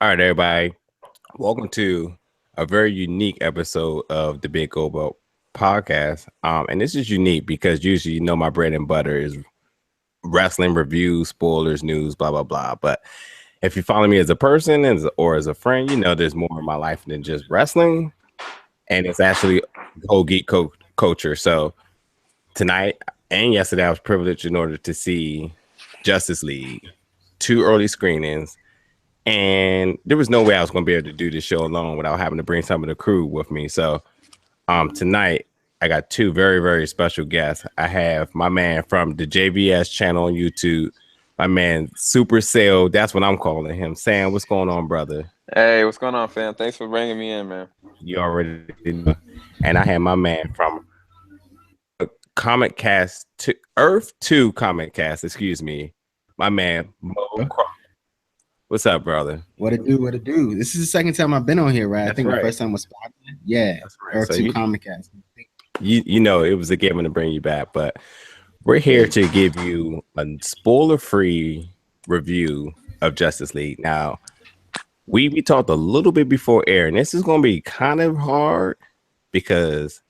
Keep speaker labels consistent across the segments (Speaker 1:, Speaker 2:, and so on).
Speaker 1: All right, everybody. Welcome to a very unique episode of the Big Obo podcast. And this is unique because usually, my bread and butter is wrestling reviews, spoilers, news, blah, blah, blah. But if you follow me as a person or as a friend, there's more in my life than just wrestling. And it's actually the whole geek culture. So tonight and yesterday, I was privileged in order to see Justice League, 2 early screenings. And there was no way I was going to be able to do this show alone without having to bring some of the crew with me. So tonight I got two very, very special guests. I have my man from the JVS channel on YouTube, my man Super Sale. That's what I'm calling him. Sam, what's going on, brother?
Speaker 2: Hey, what's going on, fam? Thanks for bringing me in, man.
Speaker 1: You already know. And I have my man from Comic Cast to Earth 2 Comic Cast, excuse me, my man Mo. What's up, brother?
Speaker 3: What it do? What it do? This is the second time I've been on here, right?
Speaker 1: That's
Speaker 3: I think
Speaker 1: right.
Speaker 3: the first time was Spider-Man. Yeah,
Speaker 1: that's right.
Speaker 3: Earth 2 Comic Cast.
Speaker 1: It was a given to bring you back, but we're here to give you a spoiler-free review of Justice League. Now, we talked a little bit before air, and this is going to be kind of hard because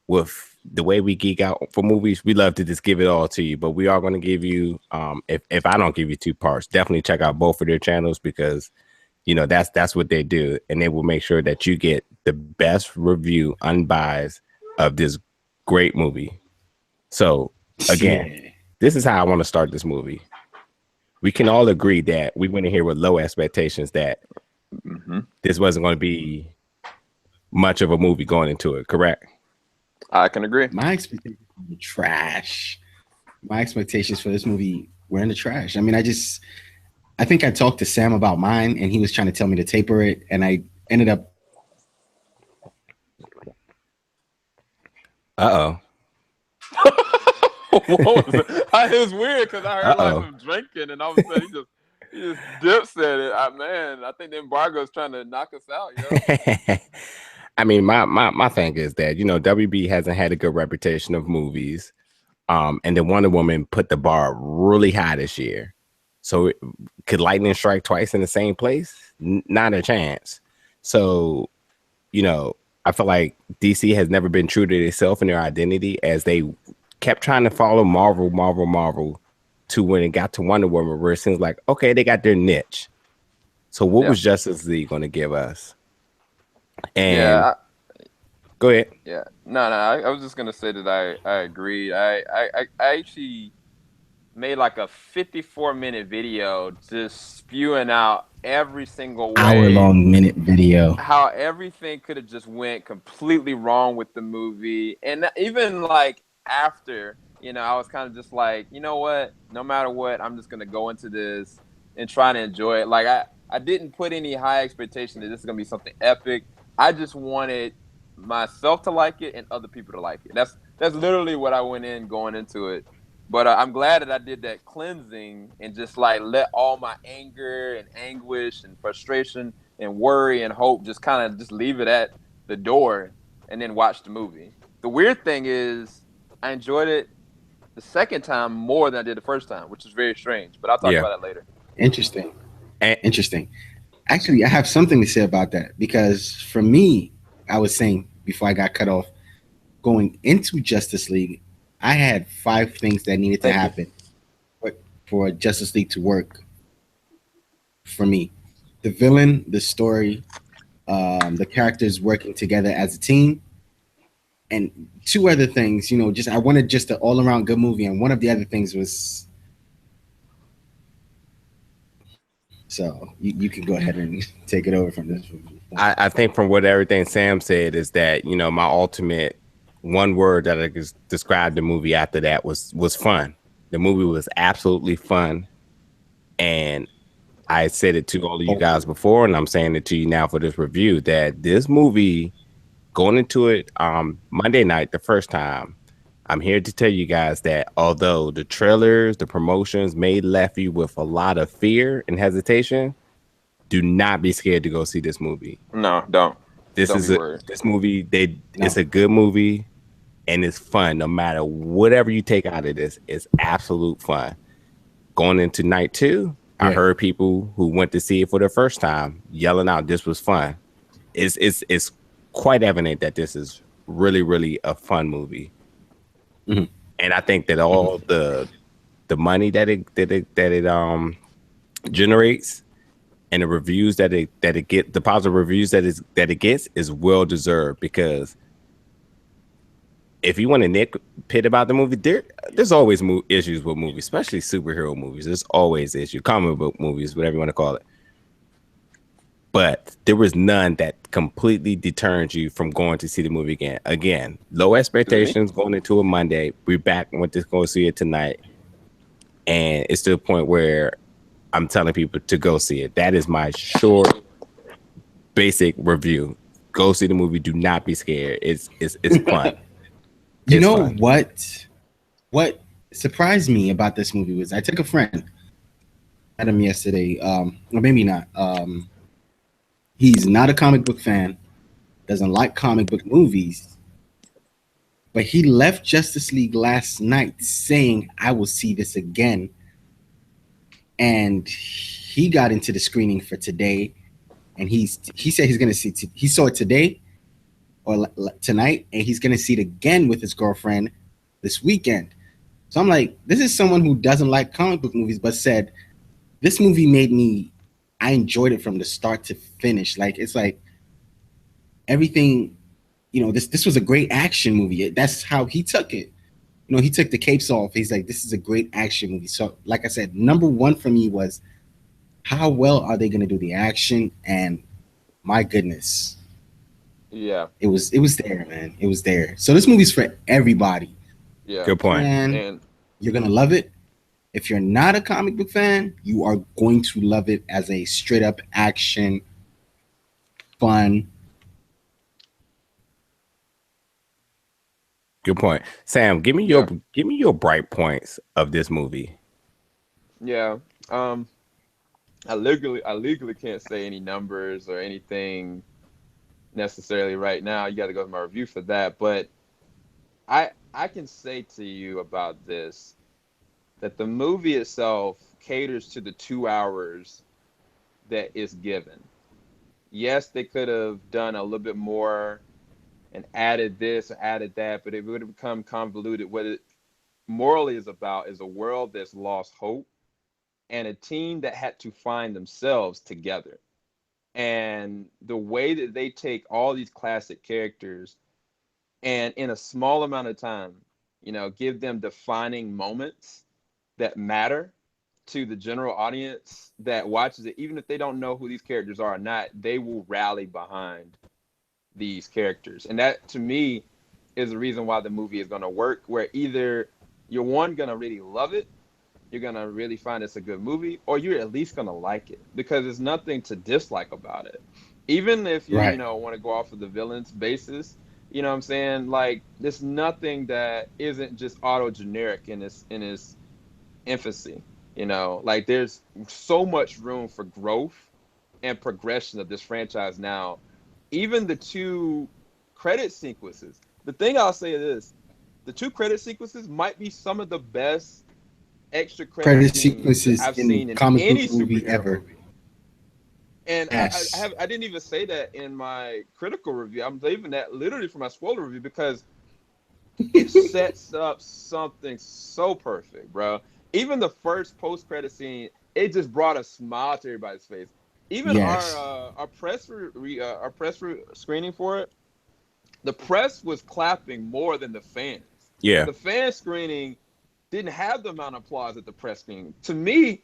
Speaker 1: with the way we geek out for movies, we love to just give it all to you, but we are going to give you if I don't give you two parts, definitely check out both of their channels because that's what they do, and they will make sure that you get the best review unbiased of this great movie. So again, This is how I want to start this movie. We can all agree that we went in here with low expectations that this wasn't going to be much of a movie going into it, correct?
Speaker 2: I can agree.
Speaker 3: My expectations were trash. My expectations for this movie were in the trash. I mean, I think I talked to Sam about mine, and he was trying to tell me to taper it, and I ended up.
Speaker 2: What was it? It was weird because I heard like some drinking, and all of a sudden he just dips at it. Man, I think the embargo's trying to knock us out.
Speaker 1: I mean, my thing is that WB hasn't had a good reputation of movies, and then Wonder Woman put the bar really high this year. So could lightning strike twice in the same place? Not a chance. So I feel like DC has never been true to itself and their identity, as they kept trying to follow Marvel to when it got to Wonder Woman, where it seems like okay, they got their niche. So what was Justice League going to give us? And go ahead.
Speaker 2: Yeah, no. I was just gonna say that I agreed. I actually made like a 54-minute video just spewing out every single
Speaker 3: hour-long minute video
Speaker 2: how everything could have just went completely wrong with the movie, and even like after I was kind of just like, you know what? No matter what, I'm just gonna go into this and try to enjoy it. Like I didn't put any high expectation that this is gonna be something epic. I just wanted myself to like it and other people to like it. That's literally what I went in going into it. But I'm glad that I did that cleansing and just like let all my anger and anguish and frustration and worry and hope just kind of just leave it at the door and then watch the movie. The weird thing is I enjoyed it the second time more than I did the first time, which is very strange. But I'll talk about that later.
Speaker 3: Interesting. Actually, I have something to say about that because for me, I was saying before I got cut off, going into Justice League, I had 5 things that needed to happen for Justice League to work for me. The villain, the story, the characters working together as a team, and 2 other things, I wanted just an all-around good movie, and one of the other things was. So you can go ahead and take it over from this.
Speaker 1: I think from what everything Sam said is that my ultimate one word that I could describe the movie after that was fun. The movie was absolutely fun, and I said it to all of you guys before, and I'm saying it to you now for this review, that this movie, going into it Monday night the first time, I'm here to tell you guys that although the trailers, the promotions may left you with a lot of fear and hesitation, do not be scared to go see this movie.
Speaker 2: No, don't.
Speaker 1: This movie. It's a good movie, and it's fun. No matter whatever you take out of this, it's absolute fun. Going into night 2, I heard people who went to see it for the first time yelling out, "This was fun." It's quite evident that this is really, really a fun movie.
Speaker 3: Mhm.
Speaker 1: And I think that all the money that it generates and the reviews that it get, the positive reviews that it gets is well deserved, because if you want to nitpick about the movie, there's always issues with movies, especially superhero movies. There's always issues, comic book movies, whatever you want to call it. But there was none that completely deterred you from going to see the movie again. Again, low expectations going into a Monday. We're back and went to go see it tonight. And it's to the point where I'm telling people to go see it. That is my short, basic review. Go see the movie. Do not be scared. It's fun.
Speaker 3: You
Speaker 1: It's
Speaker 3: know
Speaker 1: fun.
Speaker 3: what surprised me about this movie was I took a friend, met him yesterday, or maybe not. He's not a comic book fan, doesn't like comic book movies, but he left Justice League last night saying, "I will see this again." And he got into the screening for today, and he said he's gonna see. He saw it today or tonight, and he's gonna see it again with his girlfriend this weekend. So I'm like, this is someone who doesn't like comic book movies, but said this movie made me. I enjoyed it from the start to finish. Like it's like everything. This was a great action movie. That's how he took it. He took the capes off. He's like, this is a great action movie. So, like I said, number one for me was how well are they going to do the action? And my goodness,
Speaker 2: Yeah.
Speaker 3: it was there, man. It was there. So this movie's for everybody.
Speaker 2: Yeah.
Speaker 1: Good point.
Speaker 3: And you're gonna love it. If you're not a comic book fan, you are going to love it as a straight up action, fun.
Speaker 1: Good point. Sam, give me your bright points of this movie.
Speaker 2: Yeah. I legally can't say any numbers or anything necessarily right now. You got to go to my review for that. But I can say to you about this that the movie itself caters to the 2 hours that is given. Yes, they could have done a little bit more and added this or added that, but it would have become convoluted. What it morally is about is a world that's lost hope and a team that had to find themselves together. And the way that they take all these classic characters and in a small amount of time, give them defining moments that matter to the general audience that watches it, even if they don't know who these characters are or not, they will rally behind these characters. And that, to me, is the reason why the movie is going to work, where either you're going to really love it, you're going to really find it's a good movie, or you're at least going to like it, because there's nothing to dislike about it. Even if you,
Speaker 3: Right.
Speaker 2: want to go off of the villain's basis, you know what I'm saying? Like, there's nothing that isn't just auto generic in his infancy. Like, there's so much room for growth and progression of this franchise now. Even the two credit sequences. The thing I'll say is this: the two credit sequences might be some of the best extra credit
Speaker 3: Credit
Speaker 2: scenes that
Speaker 3: sequences
Speaker 2: I've
Speaker 3: in
Speaker 2: seen in
Speaker 3: comic
Speaker 2: any
Speaker 3: book movie
Speaker 2: superhero
Speaker 3: ever.
Speaker 2: movie. And
Speaker 3: Yes.
Speaker 2: I didn't even say that in my critical review. I'm leaving that literally for my spoiler review, because it sets up something so perfect, bro. Even the first post-credit scene, it just brought a smile to everybody's face. Even
Speaker 3: Yes.
Speaker 2: our press screening for it, the press was clapping more than the fans.
Speaker 1: Yeah.
Speaker 2: The fan screening didn't have the amount of applause at the press screening. To me,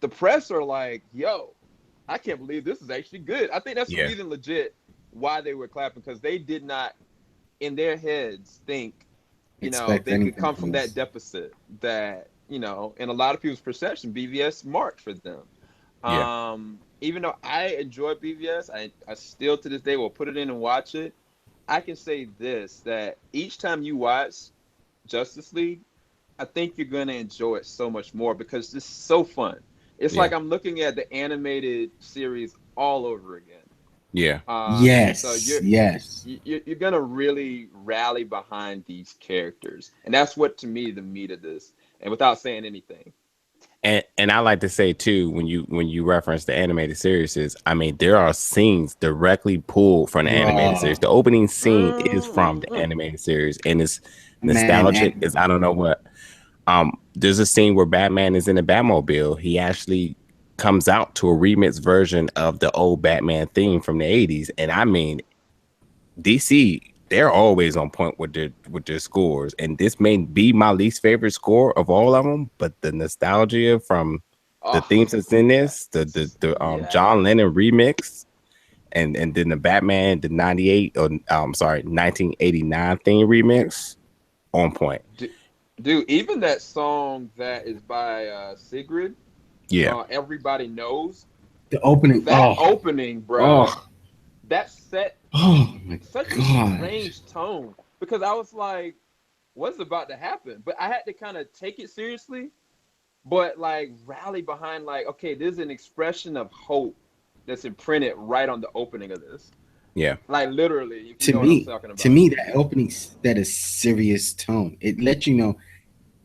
Speaker 2: the press are like, "Yo, I can't believe this is actually good." I think that's the
Speaker 1: Yeah.
Speaker 2: reason, legit, why they were clapping, because they did not, in their heads, think
Speaker 3: Expect
Speaker 2: they could
Speaker 3: anything
Speaker 2: come
Speaker 3: from
Speaker 2: from that
Speaker 3: this.
Speaker 2: deficit that, in a lot of people's perception, BVS marked for them.
Speaker 1: Yeah.
Speaker 2: Even though I enjoy BVS, I still to this day will put it in and watch it. I can say this, that each time you watch Justice League, I think you're going to enjoy it so much more, because it's so fun. It's
Speaker 1: Yeah.
Speaker 2: like I'm looking at the animated series all over again.
Speaker 1: Yeah.
Speaker 2: So
Speaker 3: Yes. Yes.
Speaker 2: you're gonna really rally behind these characters, and that's what, to me, the meat of this. And without saying anything,
Speaker 1: And I like to say too, when you reference the animated series, is I mean there are scenes directly pulled from the animated series.
Speaker 3: Bro,
Speaker 1: The opening scene is from the
Speaker 2: Mm-hmm.
Speaker 1: animated series, and it's
Speaker 3: man,
Speaker 1: nostalgic.
Speaker 3: and
Speaker 1: Is I don't know what. There's a scene where Batman is in a Batmobile. He actually comes out to a remix version of the old Batman theme from the '80s, and I mean DC, they're always on point with their scores, and this may be my least favorite score of all of them. But the nostalgia from the
Speaker 2: Oh,
Speaker 1: themes that's in this,
Speaker 2: yes.
Speaker 1: the
Speaker 2: Yeah.
Speaker 1: John Lennon remix, and then the Batman the '98 or sorry 1989 theme remix on point.
Speaker 2: Du- Dude, even that song that is by Sigrid,
Speaker 1: Yeah,
Speaker 2: Everybody Knows,
Speaker 3: the opening.
Speaker 2: that opening, bruh,
Speaker 3: Oh,
Speaker 2: that set
Speaker 3: oh my
Speaker 2: such a
Speaker 3: gosh.
Speaker 2: strange tone because I was like, what's about to happen? But I had to kind of take it seriously, but like rally behind, like, okay, there's an expression of hope that's imprinted right on the opening of this.
Speaker 1: yeah.
Speaker 2: Like, literally, if you
Speaker 3: To
Speaker 2: know what I'm
Speaker 3: me,
Speaker 2: talking
Speaker 3: to
Speaker 2: about.
Speaker 3: me, that opening that is serious tone. It lets you know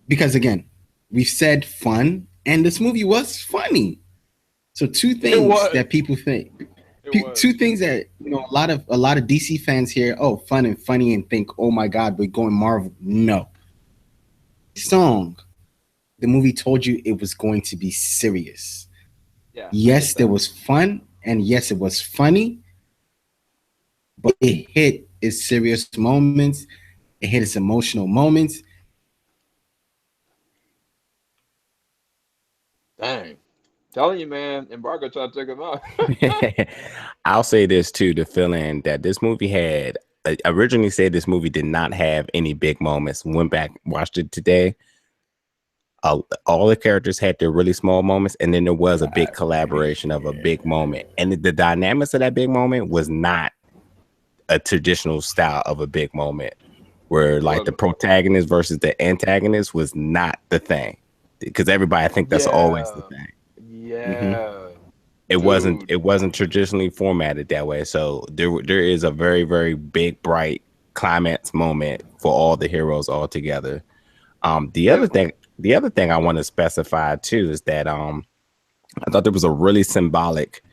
Speaker 3: because again, we've said fun, and this movie was funny. So two
Speaker 2: It
Speaker 3: things
Speaker 2: was.
Speaker 3: that people think,
Speaker 2: It was.
Speaker 3: two things that a lot of DC fans hear, oh, fun and funny, and think, oh my God, we're going Marvel. No, song. The movie told you it was going to be serious.
Speaker 2: Yeah, I get
Speaker 3: Yes, there
Speaker 2: that.
Speaker 3: was fun, and yes, it was funny, but it hit its serious moments. It hit its emotional moments.
Speaker 2: Dang. Telling you, man, embargo tried to take him out.
Speaker 1: I'll say this too: the feeling that this movie had. I originally said this movie did not have any big moments. Went back, watched it today. All the characters had their really small moments, and then there was a big collaboration of a big moment. And the dynamics of that big moment was not a traditional style of a big moment, where
Speaker 2: It
Speaker 1: like the
Speaker 2: wasn't.
Speaker 1: protagonist versus the antagonist was not the thing, because everybody I think that's always the
Speaker 2: Yeah.
Speaker 1: thing.
Speaker 3: Mm-hmm.
Speaker 2: Yeah.
Speaker 1: It wasn't
Speaker 2: Dude.
Speaker 1: it wasn't traditionally formatted that way. So there is a very very big bright climax moment for all the heroes all together. The other
Speaker 2: It,
Speaker 1: thing the other thing I want to specify too is that I thought there was a really symbolic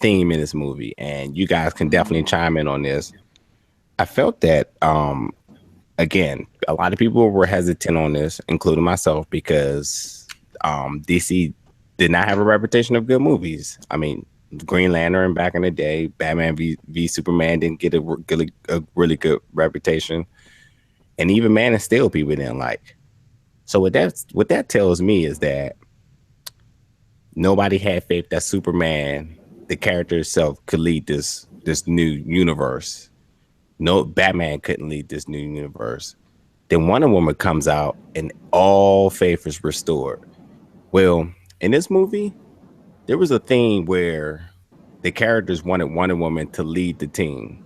Speaker 1: theme in this movie, and you guys can definitely
Speaker 2: mm,
Speaker 1: chime in on this. I felt that again, a lot of people were hesitant on this, including myself, because DC did not have a reputation of good movies. I mean, Green Lantern back in the day, Batman v Superman didn't get a really good reputation, and even Man of Steel people didn't like. So what that tells me is that nobody had faith that Superman, the character itself, could lead this new universe. No, Batman couldn't lead this new universe. Then Wonder Woman comes out and all faith is restored. Well, in this movie, there was a thing where the characters wanted Wonder Woman to lead the team.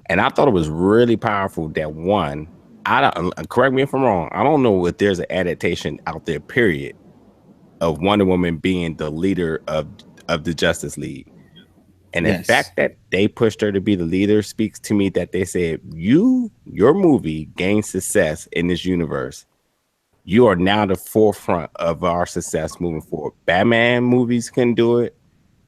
Speaker 1: And I thought it was really powerful that one, I don't correct me if I'm wrong. I don't know if there's an adaptation out there, period, of Wonder Woman being the leader of the Justice League. And the
Speaker 3: Yes.
Speaker 1: fact that they pushed her to be the leader speaks to me that they said, your movie gained success in this universe. You are now the forefront of our success moving forward. Batman movies couldn't do it.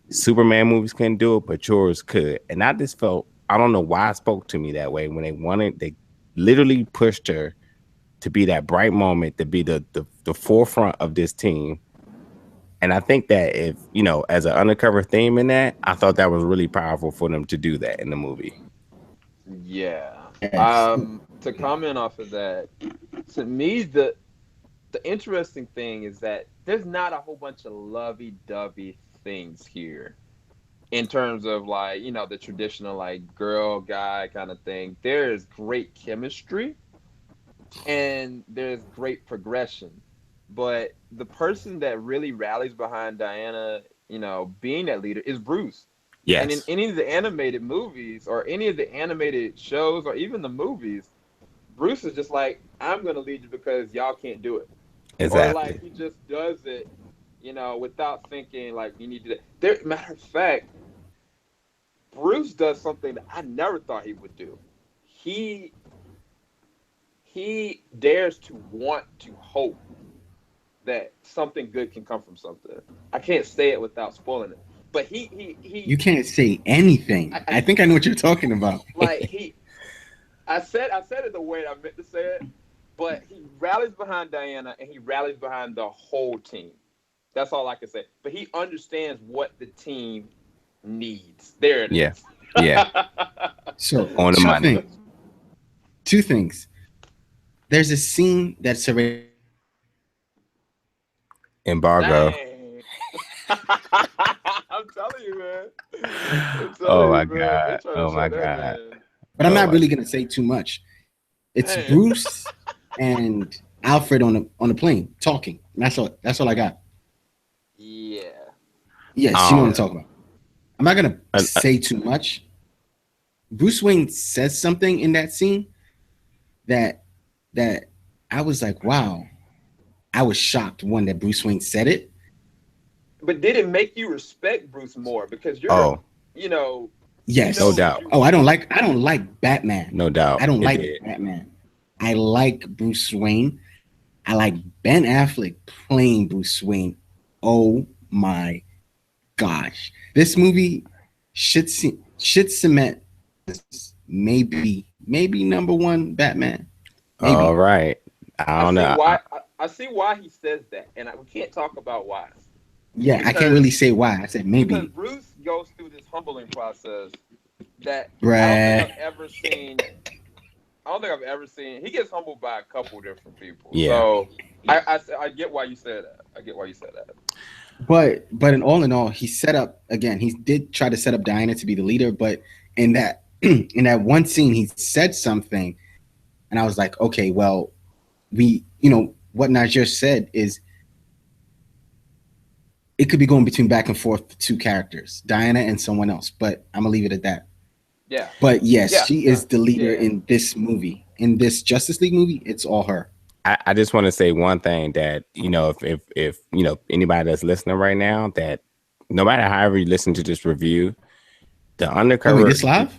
Speaker 1: Superman movies couldn't do it, but yours could. And I just felt, I don't know why it spoke to me that way when they literally pushed her to be that bright moment, to be the forefront of this team. And I think that if, as an undercover theme in that, I thought that was really powerful for them to do that in the movie.
Speaker 2: yeah.
Speaker 3: Yes.
Speaker 2: To comment off of that, to me, the interesting thing is that there's not a whole bunch of lovey-dovey things here in terms of, like, the traditional, like, girl guy kind of thing. There is great chemistry and there's great progression, but the person that really rallies behind Diana, being that leader, is Bruce. And in
Speaker 1: Yes,
Speaker 2: any of the animated movies or any of the animated shows or even the movies, Bruce is just like, I'm going to lead you because y'all can't do it. Or like
Speaker 1: exactly.
Speaker 2: he just does it, without thinking like you need to do that. There, matter of fact, Bruce does something that I never thought he would do. He he dares to want to hope that something good can come from something. I can't say it without spoiling it. But
Speaker 3: You can't say anything. I think I know what you're talking about.
Speaker 2: like I said it the way I meant to say it, but he rallies behind Diana and he rallies behind the whole team. That's all I can say. But he understands what the team needs. There it
Speaker 1: Yeah.
Speaker 2: is.
Speaker 1: Yeah.
Speaker 3: So,
Speaker 1: On the
Speaker 3: two
Speaker 1: money.
Speaker 3: things. Two things. There's a scene that's already
Speaker 1: Embargo.
Speaker 2: Dang. I'm telling you, man. I'm
Speaker 1: Oh
Speaker 2: telling
Speaker 1: my
Speaker 2: you, man. They
Speaker 1: God.
Speaker 2: trying to
Speaker 1: Oh
Speaker 2: show
Speaker 1: my
Speaker 2: that
Speaker 1: God.
Speaker 2: man.
Speaker 3: but I'm
Speaker 1: Oh
Speaker 3: not
Speaker 1: my.
Speaker 3: really gonna say too much. It's
Speaker 2: Dang.
Speaker 3: Bruce and Alfred on the plane talking. That's all. That's all I got.
Speaker 2: Yeah.
Speaker 3: Yes, you know what I'm
Speaker 1: Um.
Speaker 3: talking about. I'm not gonna
Speaker 1: uh, uh,
Speaker 3: say too much. Bruce Wayne says something in that scene that that I was like, wow. I was shocked one that Bruce Wayne said it.
Speaker 2: But did it make you respect Bruce more? Because
Speaker 1: oh,
Speaker 2: you know,
Speaker 1: no
Speaker 3: Yes.
Speaker 1: doubt.
Speaker 3: Oh, I don't like Batman.
Speaker 1: No doubt.
Speaker 3: I don't
Speaker 1: It
Speaker 3: like
Speaker 1: did.
Speaker 3: Batman. I like Bruce Wayne. I like Ben Affleck playing Bruce Wayne. Oh my gosh. This movie should cement maybe number one Batman.
Speaker 1: All
Speaker 3: Maybe.
Speaker 1: right. I
Speaker 2: I
Speaker 1: don't
Speaker 2: see
Speaker 1: know.
Speaker 2: why. I see why he says that, and we can't talk about why.
Speaker 3: Yeah, I can't
Speaker 2: Because
Speaker 3: really say why. I said maybe.
Speaker 2: Bruce goes through this humbling process that I don't think
Speaker 3: Bruh.
Speaker 2: I've ever seen. I don't think I've ever seen. He gets humbled by a couple different people.
Speaker 1: Yeah.
Speaker 2: So I get why you said that. I get why you said that.
Speaker 3: But in all, he set up again. He did try to set up Diana to be the leader, but in that in that one scene, he said something, and I was like, okay, well, what Najir said is it could be going between back and forth to two characters, Diana and someone else. But I'm gonna leave it at that.
Speaker 2: Yeah.
Speaker 3: But yes,
Speaker 2: Yeah.
Speaker 3: she
Speaker 2: No.
Speaker 3: is the leader
Speaker 2: Yeah.
Speaker 3: in this movie. In this Justice League movie, it's all her.
Speaker 1: I just want to say one thing that, if anybody that's listening right now, that no matter however you listen to this review, the
Speaker 3: Oh wait,
Speaker 1: undercover,
Speaker 3: this live?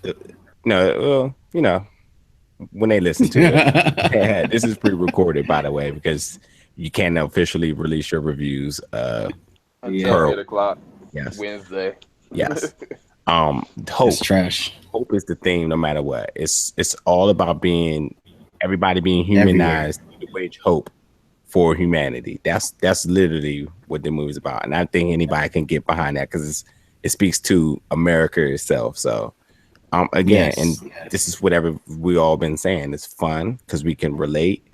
Speaker 1: no, well, when they listen to it, this is pre-recorded, by the way, because you can't officially release your reviews.
Speaker 2: Until
Speaker 1: Per
Speaker 2: 8 o'clock
Speaker 1: yes,
Speaker 2: Wednesday.
Speaker 1: yes. Hope
Speaker 3: It's trash
Speaker 1: is the theme, no matter what. It's all about everybody being
Speaker 3: everywhere.
Speaker 1: humanized to wage hope for humanity. That's literally what the movie's about, and I think anybody can get behind that because it speaks to America itself. So, again, and
Speaker 3: Yes.
Speaker 1: this is whatever we all been saying. It's fun because we can relate,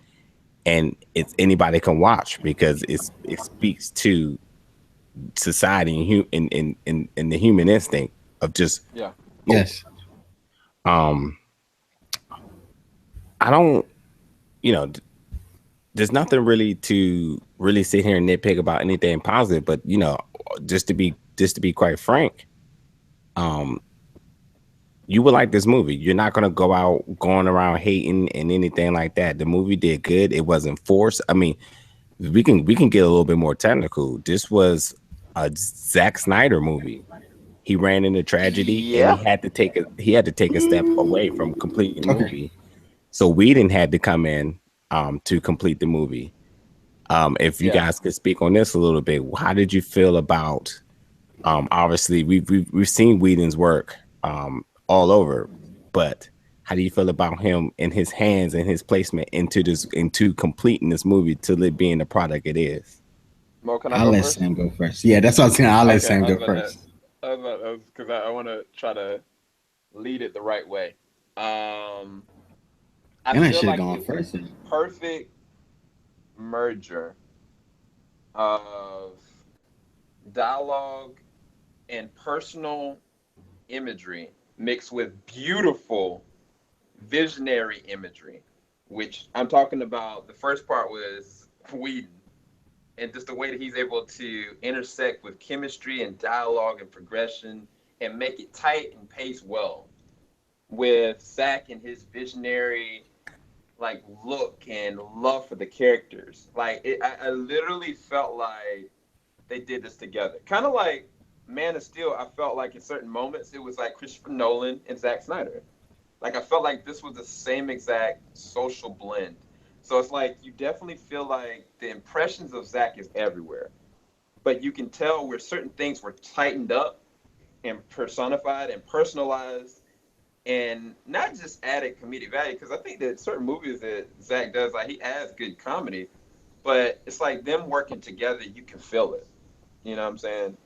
Speaker 1: and it's anybody can watch because it speaks to society and the human instinct of just
Speaker 2: Yeah.
Speaker 3: Yes.
Speaker 1: um I don't there's nothing really to really sit here and nitpick about anything positive, but just to be quite frank, um you would like this movie. You're not going to go out going around hating and anything like that. The movie did good. It wasn't forced. I mean, we can get a little bit more technical. This was a Zack Snyder movie. He ran into tragedy and
Speaker 2: Yeah.
Speaker 1: he had to take a step away from completing the
Speaker 3: Okay.
Speaker 1: movie. So Whedon had to come in to complete the movie. If you
Speaker 2: Yeah.
Speaker 1: guys could speak on this a little bit, how did you feel about? Obviously, we've seen Whedon's work all over, but how do you feel about him and his hands and his placement into completing this movie till it being the product it is?
Speaker 2: Mo, can I
Speaker 3: I'll
Speaker 2: go
Speaker 3: let
Speaker 2: first?
Speaker 3: Sam go first. Yeah, that's what I was saying. I'll let
Speaker 2: Okay,
Speaker 3: Sam
Speaker 2: I was
Speaker 3: go
Speaker 2: about to
Speaker 3: first.
Speaker 2: because I want to try to lead it the right way. I
Speaker 3: And I
Speaker 2: feel
Speaker 3: should have
Speaker 2: like
Speaker 3: gone
Speaker 2: it was
Speaker 3: first.
Speaker 2: the perfect merger of dialogue and personal imagery mixed with beautiful visionary imagery, which I'm talking about. The first part was Whedon, and just the way that he's able to intersect with chemistry and dialogue and progression and make it tight and pace well with Zach and his visionary like look and love for the characters. I literally felt like they did this together. Kind of like Man of Steel. I felt like in certain moments it was like Christopher Nolan and Zack Snyder. Like I felt like this was the same exact social blend. So it's like you definitely feel like the impressions of Zach is everywhere, but you can tell where certain things were tightened up and personified and personalized, and not just added comedic value. Because I think that certain movies that Zach does, like he adds good comedy, but it's like them working together, you can feel it. You know what I'm saying?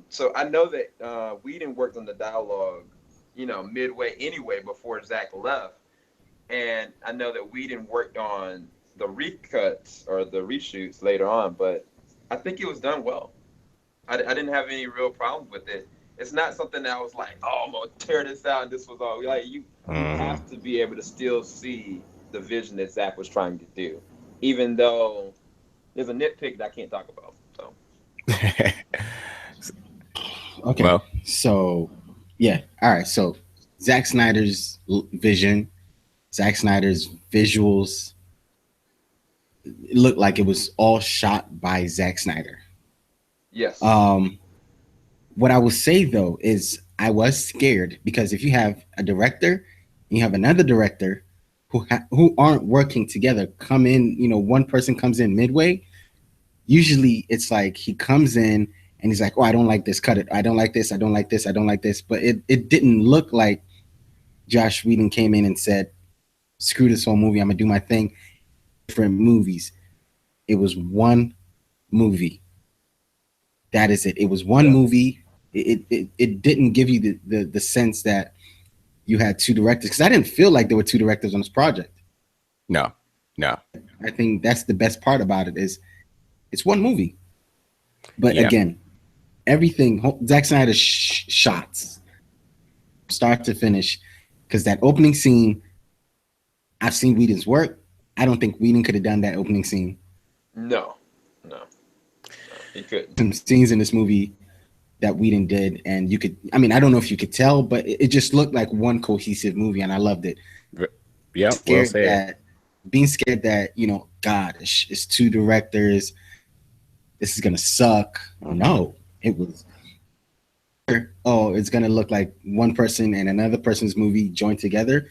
Speaker 2: So I know that Whedon worked on the dialogue, midway anyway before Zach left, and I know that Whedon worked on the recuts or the reshoots later on, but I think it was done well. I didn't have any real problems with it. It's not something that I was like, oh, I'm gonna tear this out. And this was all like you have to be able to still see the vision that Zach was trying to do, even though there's a nitpick that I can't talk about. So
Speaker 3: Okay.
Speaker 1: Well,
Speaker 3: So, yeah. All right. So, Zack Snyder's vision, Zack Snyder's visuals, it looked like it was all shot by Zack Snyder.
Speaker 2: yes,
Speaker 3: What I will say though is I was scared because if you have a director and you have another director who aren't working together, come in, one person comes in midway. Usually, it's like he comes in and he's like, "Oh, I don't like this. Cut it. I don't like this. I don't like this. I don't like this." But it didn't look like Josh Whedon came in and said, "Screw this whole movie. I'm gonna do my thing." Different movies. It was one movie. That is it. It was one
Speaker 2: yeah,
Speaker 3: movie. It didn't give you the sense that you had two directors because I didn't feel like there were two directors on this project.
Speaker 1: no, no.
Speaker 3: I think that's the best part about it is it's one movie. But
Speaker 1: Yeah.
Speaker 3: again, everything Zack Snyder's shots, start to finish, because that opening scene, I've seen Whedon's work. I don't think Whedon could have done that opening scene.
Speaker 2: no, no, he couldn't.
Speaker 3: Some scenes in this movie that Whedon did, and you could, I mean, I don't know if you could tell, but it just looked like one cohesive movie, and I loved it.
Speaker 1: Yep. Well
Speaker 3: Scared
Speaker 1: said.
Speaker 3: that, being scared that, God, it's two directors. This is gonna suck. No, it was. Oh, it's gonna look like one person and another person's movie joined together.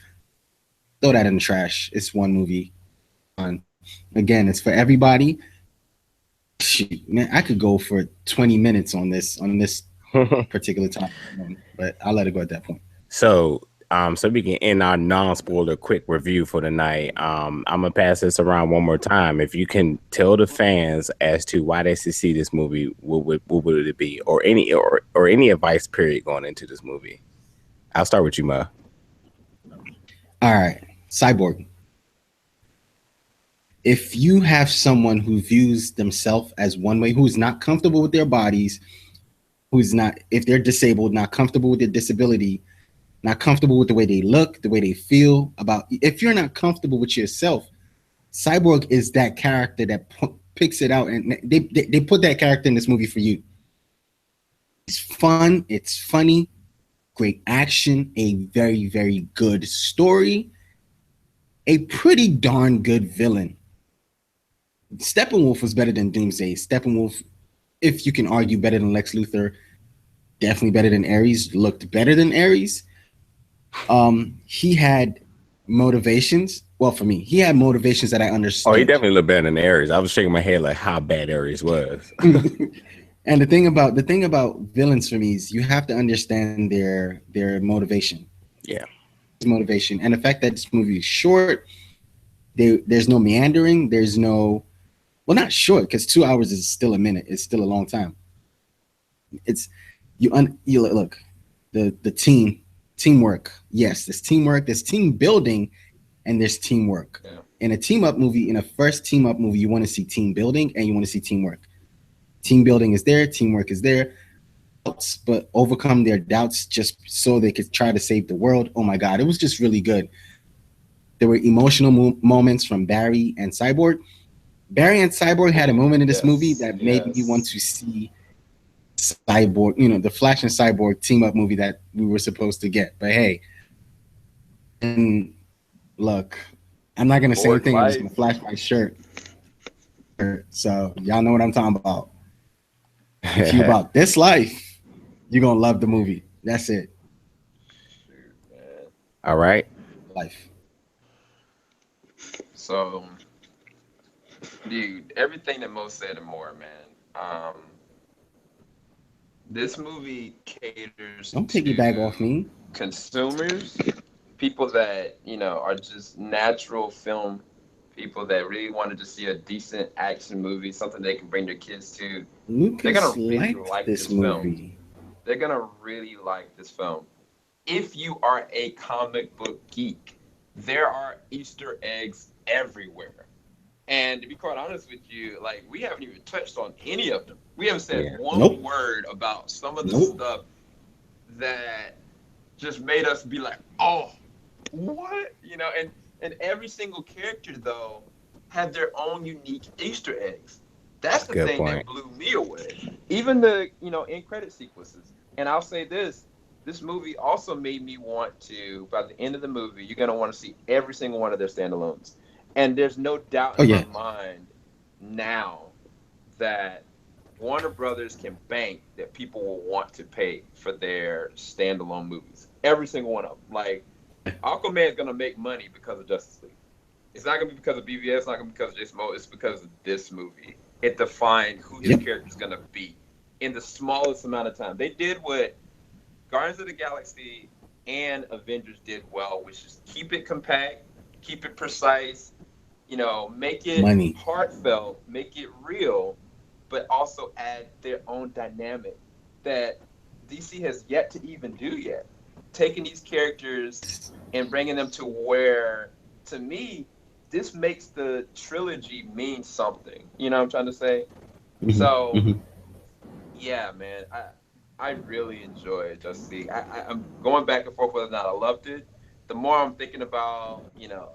Speaker 3: Throw that in the trash. It's one movie. Again, it's for everybody. Shoot, man, I could go for 20 minutes on this particular topic, but I'll let it go at that point.
Speaker 1: So we can end our non-spoiler quick review for the night. I'm gonna pass this around one more time. If you can tell the fans as to why they should see this movie, what would it be, or any advice period going into this movie? I'll start with you, Ma.
Speaker 3: All right, Cyborg. If you have someone who views themselves as one way, who's not comfortable with their bodies, who's not, if they're disabled, not comfortable with their disability, not comfortable with the way they look, the way they feel about, if you're not comfortable with yourself, Cyborg is that character that picks it out, and they put that character in this movie for you. It's fun, it's funny, great action, a very, very good story, a pretty darn good villain. Steppenwolf was better than Doomsday. Steppenwolf, if you can argue better than Lex Luthor, definitely better than Ares, looked better than Ares. He had motivations. Well, for me, he had motivations that I understood.
Speaker 1: Oh, he definitely looked better than Ares. I was shaking my head like how bad Ares was.
Speaker 3: And the thing about villains for me is you have to understand their motivation.
Speaker 1: Yeah.
Speaker 3: Motivation. And the fact that this movie is short, there's no meandering, there's no, well, not short, because 2 hours is still a minute, it's still a long time. It's you look, the teamwork. Yes, there's teamwork, there's team building, and there's teamwork.
Speaker 2: Yeah.
Speaker 3: In a team up movie, in a first team up movie, you want to see team building and you want to see teamwork. Team building is there, teamwork is there, but overcome their doubts just so they could try to save the world. Oh my God, it was just really good. There were emotional moments from Barry and Cyborg. Barry and Cyborg had a moment in this movie that made me want to see Cyborg, the Flash and Cyborg team up movie that we were supposed to get. But hey, and look, I'm not gonna say anything. I'm just gonna flash my shirt. So y'all know what I'm talking about. If you about this life, you're gonna love the movie. That's it.
Speaker 1: All right.
Speaker 3: Life.
Speaker 2: So Dude, everything that Mo said and more, man. This movie caters
Speaker 3: Don't piggyback
Speaker 2: to
Speaker 3: off me.
Speaker 2: consumers, people that are just natural film people that really wanted to see a decent action movie, something they can bring their kids to. They're
Speaker 3: Lucas
Speaker 2: gonna really
Speaker 3: liked
Speaker 2: like
Speaker 3: this
Speaker 2: this film.
Speaker 3: movie.
Speaker 2: They're gonna really like this film. If you are a comic book geek, there are Easter eggs everywhere. And to be quite honest with you, like we haven't even touched on any of them. We haven't said
Speaker 1: Yeah.
Speaker 2: one
Speaker 3: Nope.
Speaker 2: word about some of the
Speaker 3: Nope.
Speaker 2: stuff that just made us be like, oh, what? And every single character though had their own unique Easter eggs. That's the
Speaker 1: Good
Speaker 2: thing
Speaker 1: point.
Speaker 2: that blew me away. Even the end credit sequences. And I'll say this movie also made me want to, by the end of the movie, you're gonna want to see every single one of their standalones. And there's no doubt
Speaker 3: Oh
Speaker 2: in
Speaker 3: yeah.
Speaker 2: my mind now that Warner Brothers can bank that people will want to pay for their standalone movies. Every single one of them. Like Aquaman is gonna make money because of Justice League. It's not gonna be because of BVS. It's not gonna be because of Jason Momoa. It's because of this movie. It defined who his
Speaker 3: Yep.
Speaker 2: character is gonna be in the smallest amount of time. They did what Guardians of the Galaxy and Avengers did well, which is keep it compact, keep it precise, make it
Speaker 3: Money.
Speaker 2: heartfelt, make it real, but also add their own dynamic that DC has yet to even do yet. Taking these characters and bringing them to where, to me, this makes the trilogy mean something. You know what I'm trying to say?
Speaker 3: Mhm,
Speaker 2: So,
Speaker 3: mhm.
Speaker 2: yeah, man, I really enjoy Justice League. I'm going back and forth whether or not I loved it. The more I'm thinking about,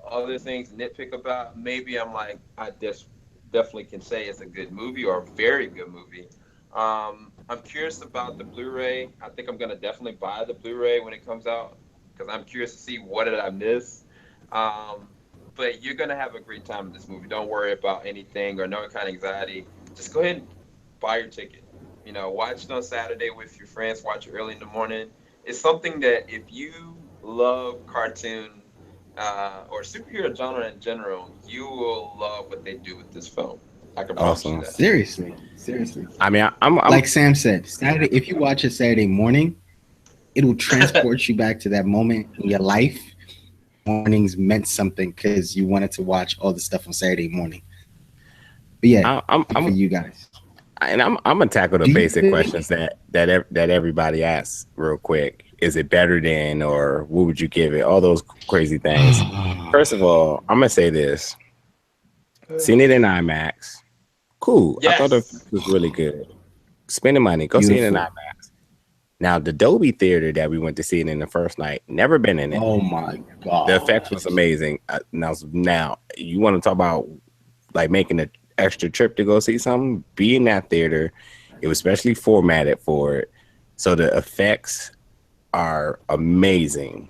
Speaker 2: other things to nitpick about, maybe I'm like, I just definitely can say it's a good movie or a very good movie. I'm curious about the Blu-ray. I think I'm gonna definitely buy the Blu-ray when it comes out because I'm curious to see what did I miss. Um, but you're gonna have a great time in this movie. Don't worry about anything or no kind of anxiety. Just go ahead and buy your ticket. Watch it on Saturday with your friends. Watch it early in the morning. It's something that if you love cartoon or superhero genre in general, you will love what they do with this film. I can promise you
Speaker 1: Awesome.
Speaker 2: that.
Speaker 3: Seriously, seriously.
Speaker 1: I mean, I'm
Speaker 3: Like Sam said, Saturday. If you watch it Saturday morning, it will transport you back to that moment in your life. Mornings meant something because you wanted to watch all the stuff on Saturday morning. But yeah, good for you guys.
Speaker 1: I'm gonna tackle the
Speaker 3: Do you
Speaker 1: basic
Speaker 3: think?
Speaker 1: questions that everybody asks real quick. Is it better than, or what would you give it? All those crazy things. First of all, I'm gonna say this: seen it in IMAX, cool. I thought it
Speaker 2: Yes.
Speaker 1: was really good. Spending money, go see it in
Speaker 3: Beautiful.
Speaker 1: IMAX. Now the Dolby theater that we went to see it in the first night, never been in it.
Speaker 3: Oh my
Speaker 1: The effects
Speaker 3: god.
Speaker 1: was amazing. Now you want to talk about like making an extra trip to go see something? Be in that theater. It was specially formatted for it, so the effects are amazing.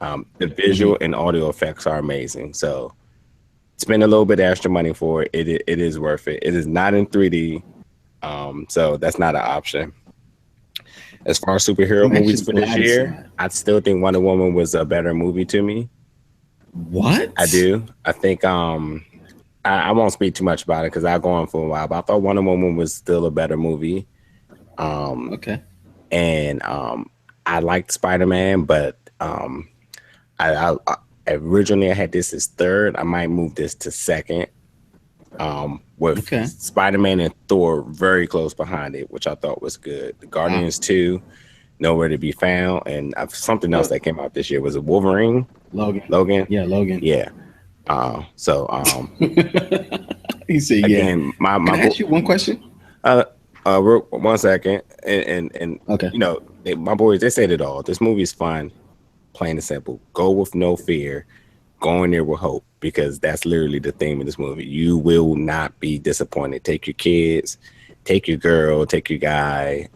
Speaker 1: The visual and audio effects are amazing. So spend a little bit extra money for it. It is worth it. It is not in 3D, so that's not an option. As far as superhero
Speaker 3: I'm
Speaker 1: movies
Speaker 3: actually
Speaker 1: for this
Speaker 3: glad it's
Speaker 1: year,
Speaker 3: not.
Speaker 1: I still think Wonder Woman was a better movie to me.
Speaker 3: What?
Speaker 1: I do. I think I won't speak too much about it because I'll go on for a while. But I thought Wonder Woman was still a better movie.
Speaker 3: Okay.
Speaker 1: And I liked Spider-Man, but I originally I had this as third. I might move this to second. With
Speaker 3: Okay.
Speaker 1: Spider-Man and Thor very close behind it, which I thought was good. The
Speaker 3: Wow.
Speaker 1: Guardians 2, Nowhere to Be Found, and something else that came out this year was a Wolverine.
Speaker 3: Logan.
Speaker 1: Logan.
Speaker 3: Yeah, Logan.
Speaker 1: Yeah. So
Speaker 3: He said, "Yeah."
Speaker 1: again,
Speaker 3: Can I ask you one question?
Speaker 1: real, 1 second, and
Speaker 3: Okay.
Speaker 1: my boys, they said it all. This movie is fun, plain and simple. Go with no fear, go in there with hope, because that's literally the theme of this movie. You will not be disappointed. Take your kids, take your girl, take your guy.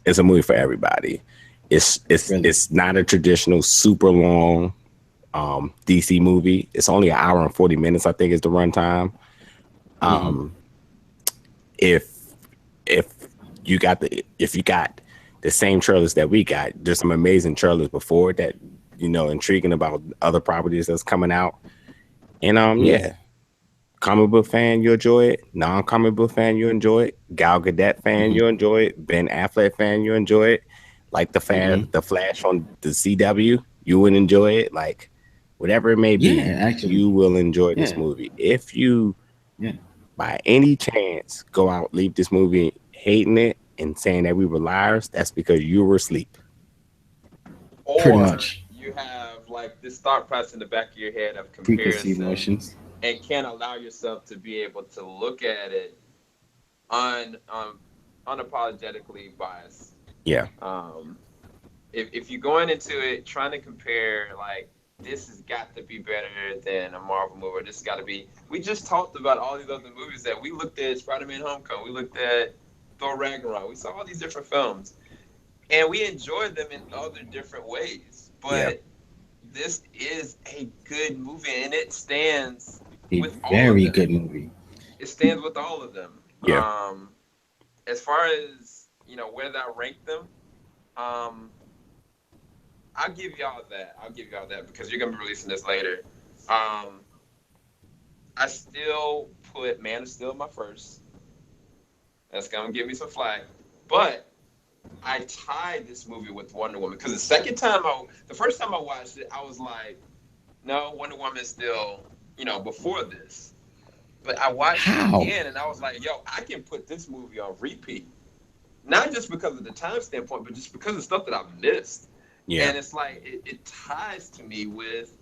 Speaker 1: It's a movie for everybody.
Speaker 3: Really?
Speaker 1: It's not a traditional super long DC movie. It's only 1 hour and 40 minutes, I think, is the runtime. If if if you got the same trailers that we got, there's some amazing trailers before that, intriguing about other properties that's coming out. And yeah, comic book fan, you enjoy it. Non-comic book fan, you enjoy it. Gal Gadot fan, you enjoy it. Ben Affleck fan, you enjoy it. Like the Flash on the CW, you would enjoy it. Like whatever it may
Speaker 3: Yeah,
Speaker 1: be,
Speaker 3: actually.
Speaker 1: you will enjoy this
Speaker 3: Yeah.
Speaker 1: movie. If you,
Speaker 3: Yeah.
Speaker 1: by any chance, go out leave this movie hating it and saying that we were liars, that's because you were asleep.
Speaker 3: Pretty
Speaker 2: Or
Speaker 3: much.
Speaker 2: you have like this thought process in the back of your head of
Speaker 3: Preconceived
Speaker 2: comparison
Speaker 3: notions.
Speaker 2: and can't allow yourself to be able to look at it un unapologetically biased.
Speaker 1: Yeah,
Speaker 2: Um, if you're going into it trying to compare like this has got to be better than a Marvel movie, or this has got to be. We just talked about all these other movies that we looked at: Spider-Man: Homecoming, we looked at Thor: Ragnarok. We saw all these different films, and we enjoyed them in other different ways.
Speaker 1: yeah,
Speaker 2: But this is a good movie, and it stands
Speaker 3: A
Speaker 2: with all of
Speaker 3: very
Speaker 2: them.
Speaker 3: good movie.
Speaker 2: It stands with all of them.
Speaker 1: yeah.
Speaker 2: As far as where I rank them, um, I'll give y'all that. I'll give y'all that because you're gonna be releasing this later. Um, I still put Man of Steel my first. That's gonna give me some flack, but I tied this movie with Wonder Woman because the first time I watched it, I was like, no, Wonder Woman is still, before this. But I watched it
Speaker 3: How?
Speaker 2: again and I was like, yo, I can put this movie on repeat. Not just because of the time standpoint, but just because of stuff that I've missed.
Speaker 1: Yeah.
Speaker 2: And it's like it ties to me with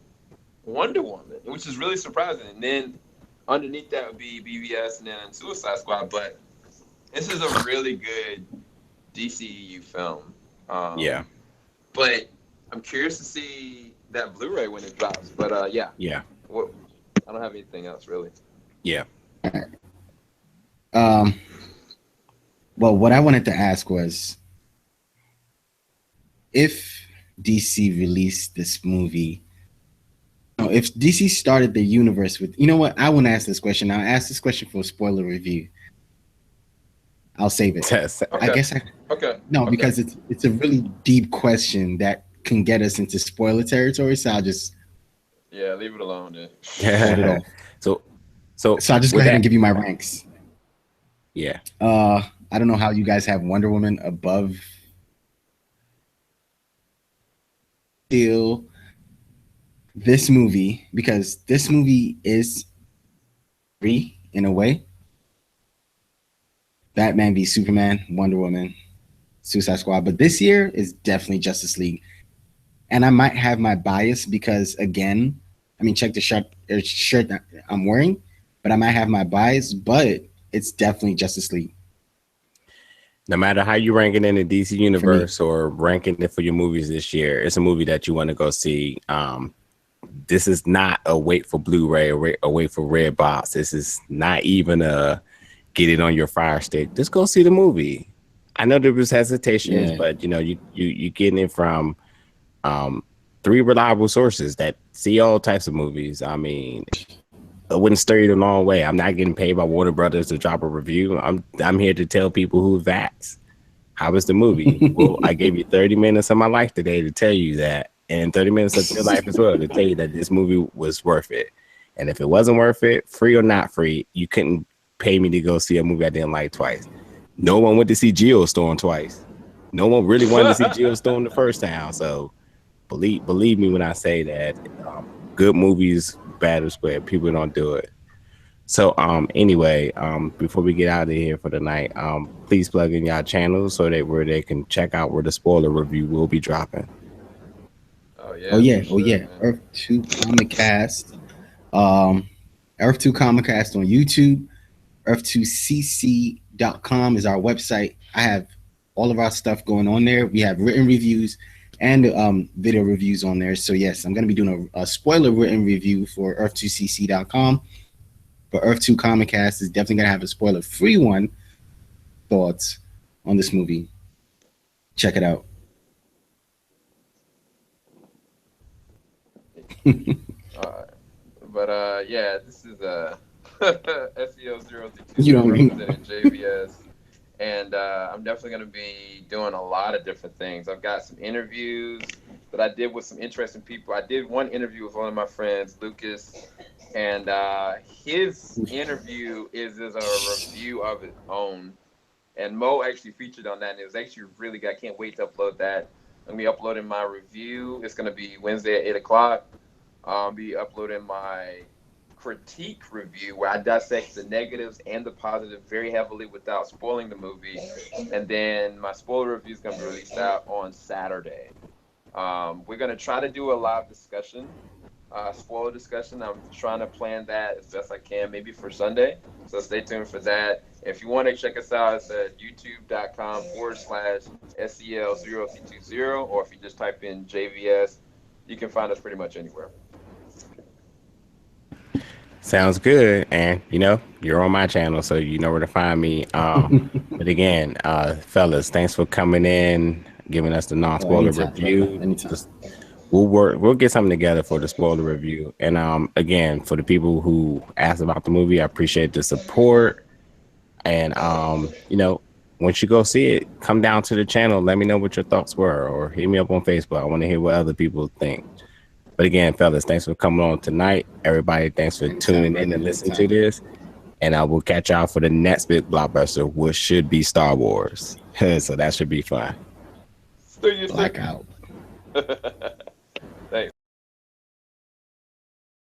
Speaker 2: Wonder Woman, which is really surprising. And then underneath that would be BVS and then Suicide Squad. But this is a really good DCEU film.
Speaker 1: Yeah.
Speaker 2: But I'm curious to see that Blu-ray when it drops. But yeah.
Speaker 1: Yeah.
Speaker 2: I don't have anything else really.
Speaker 1: Yeah.
Speaker 3: Um. Well, what I wanted to ask was, if DC released this movie, if DC started the universe with, you know what? I want to ask this question. I'll ask this question for a spoiler review. I'll save it.
Speaker 2: Okay.
Speaker 3: I guess I
Speaker 2: Okay.
Speaker 3: no,
Speaker 2: Okay.
Speaker 3: because it's a really deep question that can get us into spoiler territory. So I'll just
Speaker 2: leave it alone then.
Speaker 3: hold it off.
Speaker 1: So
Speaker 3: I'll just go ahead and give you my ranks.
Speaker 1: Yeah.
Speaker 3: I don't know how you guys have Wonder Woman above still this movie, because this movie is free in a way. Batman v Superman, Wonder Woman, Suicide Squad, but this year is definitely Justice League. And I might have my bias because, again, I mean, check the shirt that I'm wearing, but I might have my bias, but it's definitely Justice League.
Speaker 1: No matter how you rank it in the DC universe or ranking it for your movies this year, it's a movie that you want to go see. This is not a wait for Blu-ray or a wait for Redbox. This is not even a get it on your Fire Stick. Just go see the movie. I know there was hesitations, but you getting it from 3 reliable sources that see all types of movies. I mean, it wouldn't stir you the long way. I'm not getting paid by Warner Brothers to drop a review. I'm here to tell people who that's. How was the movie? Well, I gave you 30 minutes of my life today to tell you that, and 30 minutes of your life as well to tell you that this movie was worth it. And if it wasn't worth it, free or not free, you couldn't pay me to go see a movie I didn't like twice. No one went to see Geostorm twice. No one really wanted to see Geostorm the first time. So believe me when I say that good movies, bad or square, people don't do it. So anyway, before we get out of here for the night, please plug in y'all channels so that where they can check out where the spoiler review will be dropping.
Speaker 2: Oh
Speaker 3: Oh yeah.
Speaker 2: man.
Speaker 3: Earth 2 Comic Cast. Earth 2 Comic Cast on YouTube. Earth2cc.com is our website. I have all of our stuff going on there. We have written reviews and video reviews on there. So yes, I'm going to be doing a spoiler written review for Earth2cc.com. But Earth 2 Comic Cast is definitely going to have a spoiler free one. Thoughts on this movie? Check it out.
Speaker 2: But yeah, this is SEO 032
Speaker 3: You don't
Speaker 2: representing JVS, and I'm definitely going to be doing a lot of different things. I've got some interviews that I did with some interesting people. I did one interview with one of my friends, Lucas, and his interview is a review of his own. And Mo actually featured on that, and it was actually really good. I can't wait to upload that. I'm gonna be uploading my review. It's gonna be Wednesday at 8 o'clock. I'll be uploading my critique review where I dissect the negatives and the positive very heavily without spoiling the movie. And then my spoiler review is gonna be released out on Saturday. We're gonna try to do a live discussion, spoiler discussion. I'm trying to plan that as best I can, maybe for Sunday. So stay tuned for that. If you want to check us out, it's at youtube.com/SEL0320, or if you just type in JVS, you can find us pretty much anywhere.
Speaker 1: Sounds good. And you're on my channel, so you know where to find me. But again, fellas, thanks for coming in, giving us the non-spoiler review.
Speaker 3: Anytime.
Speaker 1: We'll get something together for the spoiler review. And again, for the people who asked about the movie, I appreciate the support. And once you go see it, come down to the channel, let me know what your thoughts were, or hit me up on Facebook. I want to hear what other people think. But again, fellas, thanks for coming on tonight. Everybody, thanks for tuning in and listening to this. And I will catch y'all for the next big blockbuster, which should be Star Wars. So that should be fun.
Speaker 2: Blackout.